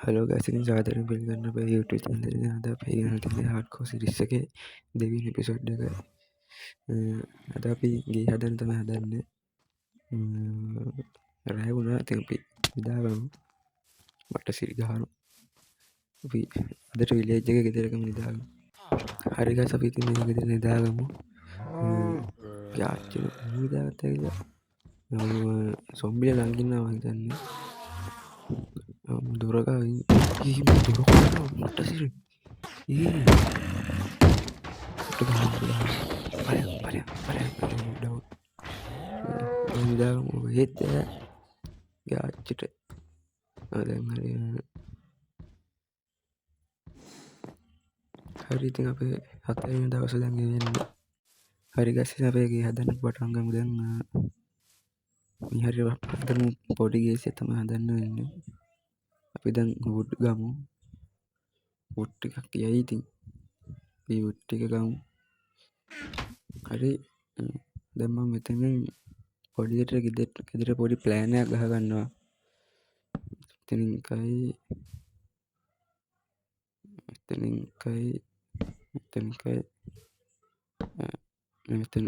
Hello guys, ඉතින් සාදරයෙන් පිළිගන්න අපේ YouTube channel එකේ. අද අපි ගෙනල්ලා තියෙන්නේ hardcore series එකේ දෙවෙනි episode එක. අද අපි ගේ හදන්න තමයි හදන්නේ. රැ වුණා. ඉතින් අපි නිදාගමු. මට සිරි ගහනවා. අපි අදට village එකේ ගෙදරකම නිදාගමු. හරි ගයිස්, අපි ඉතින් මේ ගෙදර නිදාගමු. යාච්චි නිදාගත්තා කියලා. සොම්බිලා ළඟ ඉන්නවා මං හිතන්නේ. දුරගා මට සිරි නිදාගමු. හෙත් යාච්චිට දැන් හරි. ඉතින් අපේ 7 වෙනි දවසේ දැන් එන්නේ. හරි ගයිස්, අපේ ගේ හදන්න පටන් ගමු දැන්. මේ හරි හදමු. පොඩි ගේසියක් තමයි හදන්න වෙන්නේ. අපි දැන් වුඩ් ගමු. වුඩ් ටිකක් යයි. ඉතින් මේ වුඩ් ටික ගමු. හරි. දැන් මම මෙතනින් පොඩි ගෙදර පොඩි ප්ලෑන් එකක් ගහ ගන්නවා. එතනින් කයි මෙතන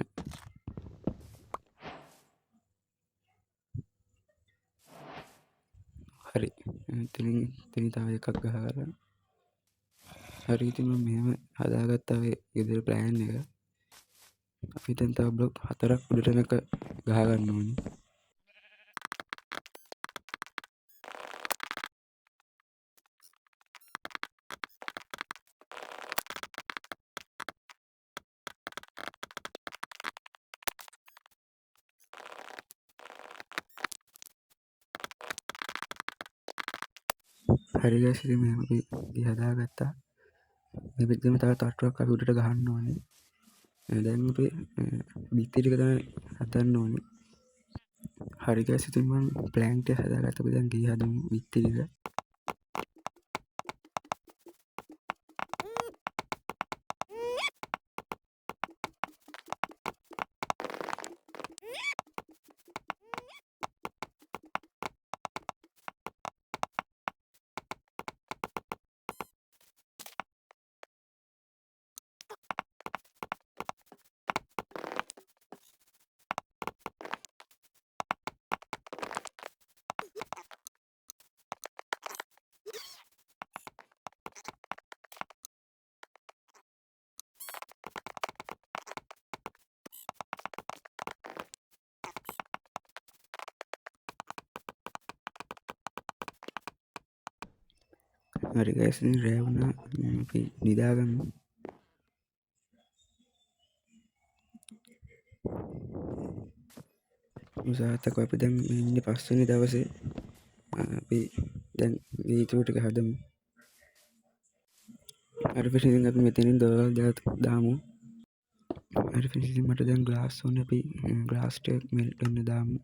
හරි. එතනින් තව එකක් ගහගන්න. හරි. ඉතින් මම මෙහෙම හදාගත්තා ඔය ගෙදර ප්ලෑන් එක. අපි දැන් තව බ්ලොක් 4ක් උඩට යනක ගහ ගන්න ඕනේ. හරි ගයිස්, ඉතින් මෙහෙම අපි හදාගත්තා. මේ පිටුම තව තට්ටුවක් අපි උඩට ගහන්න ඕනේ. දැන් අපි බිත්ති ටික තමයි හදන්න ඕනේ. හරි ගයිස්, ඉතින් මම ප්ලෑන් ටික හදාගත්තා. අපි දැන් ගේ හදමු බිත්ති ටික. හරි ගයිස්, ඉතින් රැ වුණා. අපි නිදාගමු. උසාවියක අපි දැන් ඉන්නේ 5 වෙනි දවසේ. අපි දැන් වීඩියෝ ටික හදමු. හරි ෆ්‍රෙන්ඩ්ස්, ඉතින් අපි මෙතනින් දොරවල් දාමු. හරි ෆ්‍රෙන්ඩ්ස්, ඉතින් මට දැන් ග්ලාස් ඕනේ. අපි ග්ලාස් ටික මෙල්ට් වෙන්න දාමු.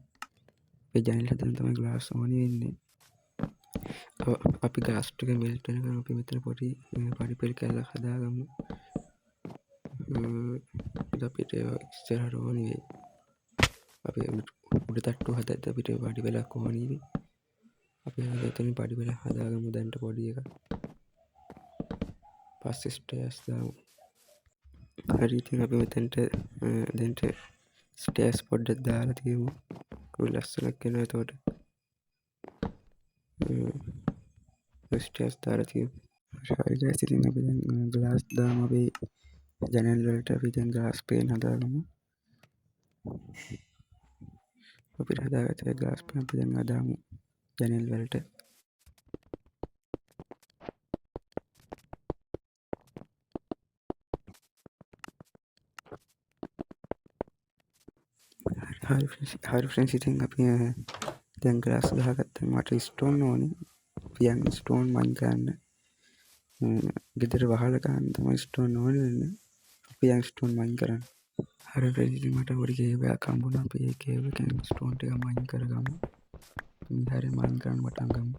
අපේ ජනේල හදන්න තමයි ග්ලාස් ඕනේ වෙන්නේ. අපි ග්ලාස් ටික මෙල්ට් වෙනකන් අපි මෙතන පොඩි පරිපෙල් කැල්ලක් හදාගමු. අපිට ඉස්සරහට ඕනේ වෙයි. අපි උඩ තට්ටු හදද්දී අපිට පඩිපෙලක් ඕනේ වෙයි. අපි එතනින් පඩිපෙලක් හදාගමු. දැන්ට පොඩි එකක්. පස්සේ ස්ටේර්ස් දාමු. හරි. ඉතින් අපි මෙතනට දැන්ට ස්ටේර්ස් පොඩ්ඩක් දාලා තියමු. ලස්සනක් වෙනවා එතකොට. ස්ටේර්ස් දාලා තියමු. හරි ගයිස්, ඉතින් අපි දැන් ග්ලාස් දාමු. අපි ජනේල් වලට අපි දැන් ග්ලාස් පේන් හදාගමු. අපිට හදාගත්ත ග්ලාස් පේන් අපි දැන් හදාමු ජනේල් වලට. හරි ෆ්‍රෙන්ඩ්ස්, ඉතින් අපි දැන් ග්ලාස් ගහගත්තා. මට ස්ටෝන් ඕනේ. අපි යන් ස්ටෝන් මයින් කරන්න. ගෙදර වහල ගන්න තමයි ස්ටෝන් ඕනේ වෙන්නේ. අපි යන් ස්ටෝන් මයින් කරන්න. හරි ෆ්‍රෙන්ඩ්ස්, ඉතින් මට පොඩි කේව් එකක් හම්බුණා. අපි ඒ කේව් එකෙන් ස්ටෝන් ටික මයින් කරගමු. මේ හරිය මයින් කරන්න පටන් ගමු.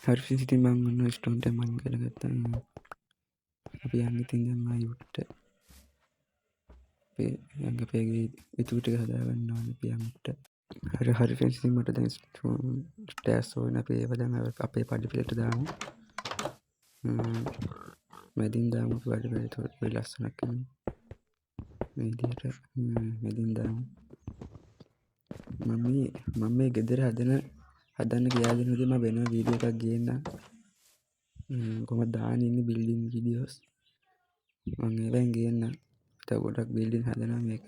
හරි ෆ්‍රෙන්ඩ්ස් ඉතින් මම ඔන්න ස්ටෝන් ටයිම් මයින් කරගත්තා. අපි යන්න ඉතින් දැන් ආයි උඩට අපේ යන්න අපේ ඉතුරු ටික හදාගන්න ඕනේ අපි යන්න උඩට. හරි ෆ්‍රෙන්ඩ්ස් ඉතින් මට දැන් ස්ටෑර්ස් ඕනේ. අපි ඒව දැන් අපේ පඩි පිටට දාමු. මැදින් දාමු අපි පඩි පිට. ඒකට පොඩි ලස්සනක් එන්නේ. මේ විදිහට මැදින් දාමු. මම මේ ගෙදර හදන්න කියාගෙන ඉතින් මම වෙන වීඩියෝ එකක් ගේන්නම්. කොහොමද දාන්නේ ඉන්නේ බිල්ඩින් වීඩියෝස්. මම ඒවෙන් ගේන්නම්. තව ගොඩක් බිල්ඩින් හදනවා මේක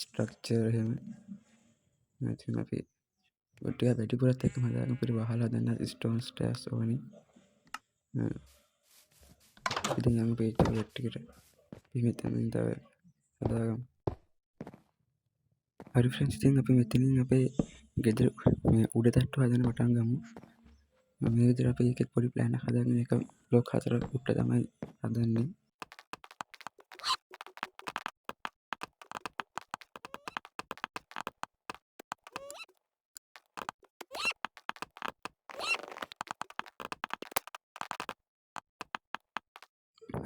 ස්ට්‍රක්චර් එහෙම. නැත්නම් අපි ටික වැඩිපුරත් එක්කම හදාගමු. අපිට වහලා හදන්න ස්ටෝන් ස්ටෑර්ස් ඕනේ. ඉතින් යමු පේජ් එකට. අපි මෙතනින් තව හදාගමු. හරි ෆ්‍රෙන්ඩ්ස් ඉතින් අපි මෙතනින් අපේ ගෙදර මේ උඩ තට්ටු හදන්න පටන් ගමු. මේ විදිහට අපි එකෙත් පොඩි ප්ලෑන් එකක් හදාගෙන එක බ්ලොක් 4 උඩ තමයි හදන්නේ.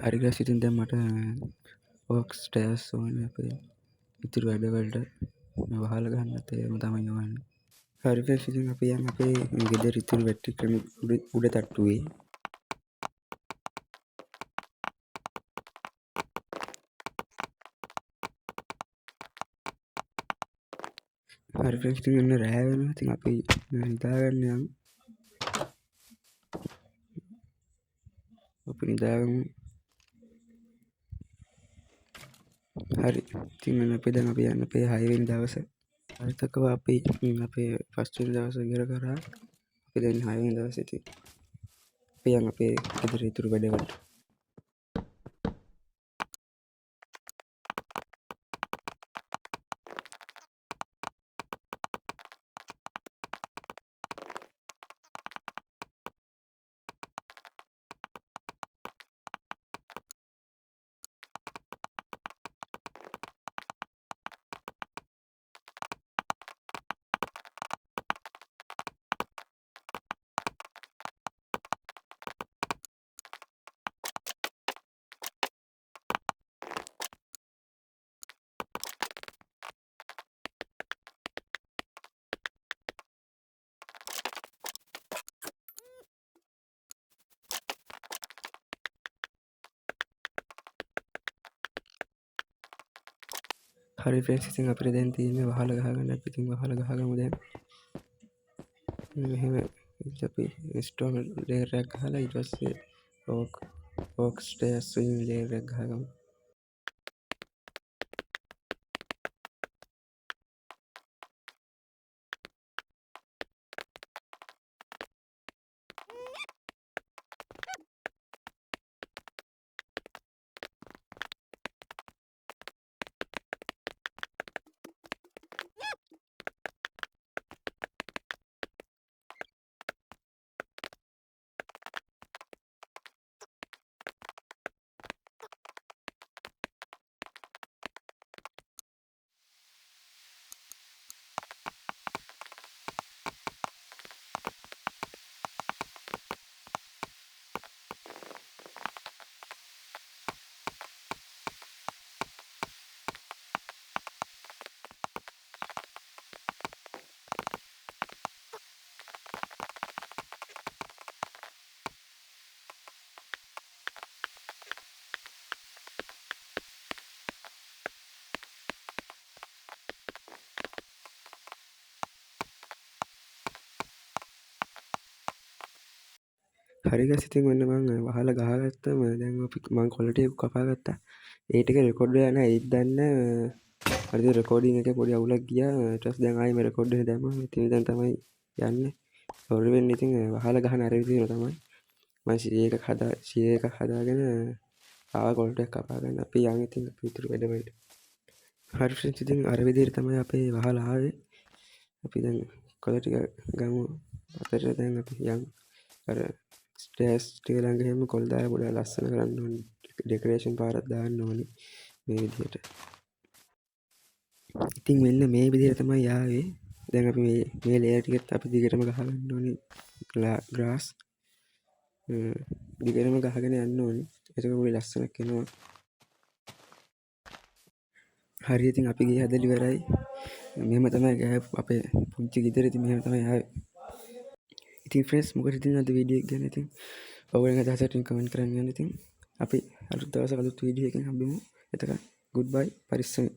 හරි ගයිස් ඉතින් දැන් මට වර්ක් ස්ටෑර්ස් ඕනේ අපේ ඉතුරු වැඩවලට වහලා ගන්නත් ඒකම තමයි ඕනේ. හරි ෆ්‍රෙන්ඩ්ස් ඉතින් අපි යන් අපේ ගෙදර ඉතුරු වැටි ක්‍රම උඩ තට්ටුවේ. හරි ෆ්‍රෙන්ඩ්ස් ඉතින් ඔන්න රෑ වෙනවා. ඉතින් අපි නිදාගන්න යමු. අපි නිදාගමු. හරි ඉතින් අපි දැන් අපි යන්න අපේ 6 වෙනි දවසේ. හරිතකව අපි අපේ ෆස්ට් වෙනි දවසේ ඉවර කරා. අපි දැන් 6 වෙනි දවසේ ඉතින් අපි යන් අපේ ගෙදර ඉතුරු වැඩවලට. හරි ෆ්‍රෙන්ඩ්ස් ඉතින් අපිට දැන් තියෙන්නේ වහලා ගහගන්න. අපි ඉතින් වහලා ගහගමු දැන්. මෙහෙම අපි ස්ටෝන් ලේයර් එකක් ගහලා ඊට පස්සේ ඕක් ස්ටෑර්ස් වලින් ලේයර් එකක් ගහගමු. හරි ගයිස් ඉතින් ඔන්න මම වහලා ගහගත්තම දැන් මම කොළ ටික කපා ගත්තා. ඒ ටික රෙකෝඩ් වෙලා නැහැ. ඒත් දන්න හරිද රෙකෝඩින් එකේ පොඩි අවුලක් ගියා. ඊට පස්සේ දැන් ආයෙ මේ රෙකෝඩ් එක දැම්මා. ඉතින් දැන් තමයි යන්නේ. සෝරි වෙන්නේ ඉතින් වහලා ගහන අර විදිහට තමයි. මම CA එකක් හදාගෙන ආව කොළ ටික කපා ගන්න. අපි යන් ඉතින් අපි ඉතුරු වැඩ වලට. හරි ෆ්‍රෙන්ඩ්ස් ඉතින් අර විදිහට තමයි අපේ වහලා ආවේ. අපි දැන් කොළ ටික ගමු. අතට දැන් අපි යන් අර ස්ටෑර්ස් ටික ළඟ එහෙම කොළ දාලා පොඩ්ඩක් ලස්සන කරන්න ඕනේ. ඩෙකොරේෂන් පාරක් දාන්න ඕනේ මේ විදිහට. ඉතින් මෙන්න මේ විදිහට තමයි ආවේ. දැන් අපි මේ ලේයර් ටිකත් අපි දිගටම ගහගන්න ඕනේ ග්‍රාස්. දිගටම ගහගෙන යන්න ඕනේ. එතකොට පොඩි ලස්සනක් එනවා. හරි ඉතින් අපි ගේ හදලා ඉවරයි. මෙහෙම තමයි අපේ පුංචි ගෙදර ඉතින් මෙහෙම තමයි ආවේ. ඉතින් ෆ්‍රෙන්ඩ්ස් මොකද ඉතින් අද වීඩියෝ එක ගැන ඉතින් ඔයගොල්ලන්ගේ අදහස ඉතින් කමෙන්ට් කරන්න යන්න. ඉතින් අපි අලුත් දවසක අලුත් වීඩියෝ එකකින් හම්බෙමු. එතකන් ගුඩ් බයි පරිස්සමෙන්.